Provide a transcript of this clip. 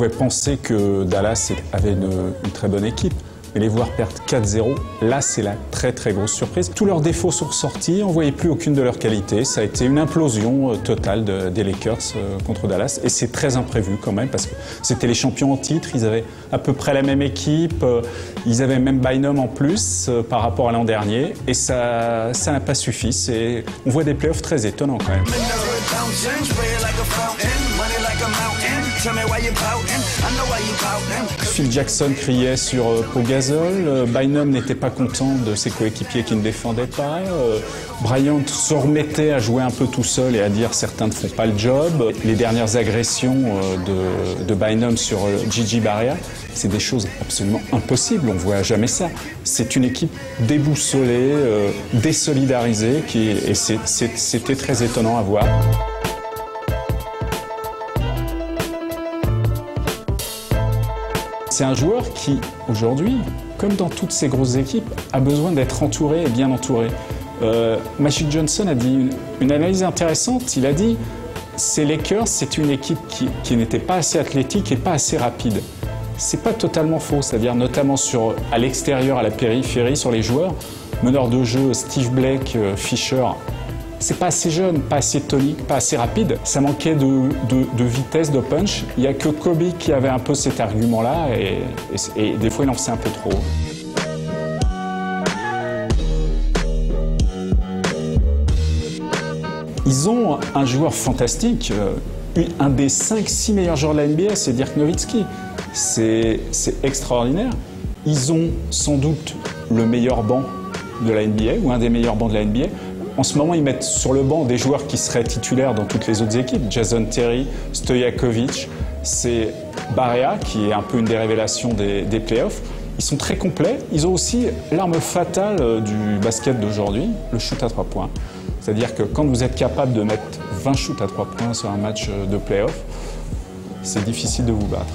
pouvait penser que Dallas avait une très bonne équipe. Mais les voir perdre 4-0, là c'est la très grosse surprise. Tous leurs défauts sont ressortis, on ne voyait plus aucune de leurs qualités. Ça a été une implosion totale des Lakers contre Dallas. Et c'est très imprévu quand même parce que c'était les champions en titre, ils avaient à peu près la même équipe, ils avaient même Bynum en plus par rapport à l'an dernier. Et ça n'a pas suffi. On voit des playoffs très étonnants quand même. Phil Jackson criait sur Pau Gasol, Bynum n'était pas content de ses coéquipiers qui ne défendaient pas, Bryant se remettait à jouer un peu tout seul et à dire certains ne font pas le job. Les dernières agressions de Bynum sur Gigi Barea, c'est des choses absolument impossibles, on ne voit jamais ça. C'est une équipe déboussolée, désolidarisée, et c'était très étonnant à voir. C'est un joueur qui, aujourd'hui, comme dans toutes ces grosses équipes, a besoin d'être entouré et bien entouré. Magic Johnson a dit une analyse intéressante. Il a dit ces Lakers, c'est une équipe qui n'était pas assez athlétique et pas assez rapide. C'est pas totalement faux, c'est-à-dire notamment à l'extérieur, à la périphérie, sur les joueurs. Meneur de jeu, Steve Blake, Fisher. C'est pas assez jeune, pas assez tonique, pas assez rapide. Ça manquait de vitesse, de punch. Il n'y a que Kobe qui avait un peu cet argument-là et des fois il en faisait un peu trop. Ils ont un joueur fantastique, un des 5-6 meilleurs joueurs de la NBA, c'est Dirk Nowitzki. C'est extraordinaire. Ils ont sans doute le meilleur banc de la NBA ou un des meilleurs bancs de la NBA. En ce moment, ils mettent sur le banc des joueurs qui seraient titulaires dans toutes les autres équipes. Jason Terry, Stojakovic, c'est Barea qui est un peu une des révélations des playoffs. Ils sont très complets. Ils ont aussi l'arme fatale du basket d'aujourd'hui, le shoot à 3 points. C'est-à-dire que quand vous êtes capable de mettre 20 shoots à 3 points sur un match de playoff, c'est difficile de vous battre.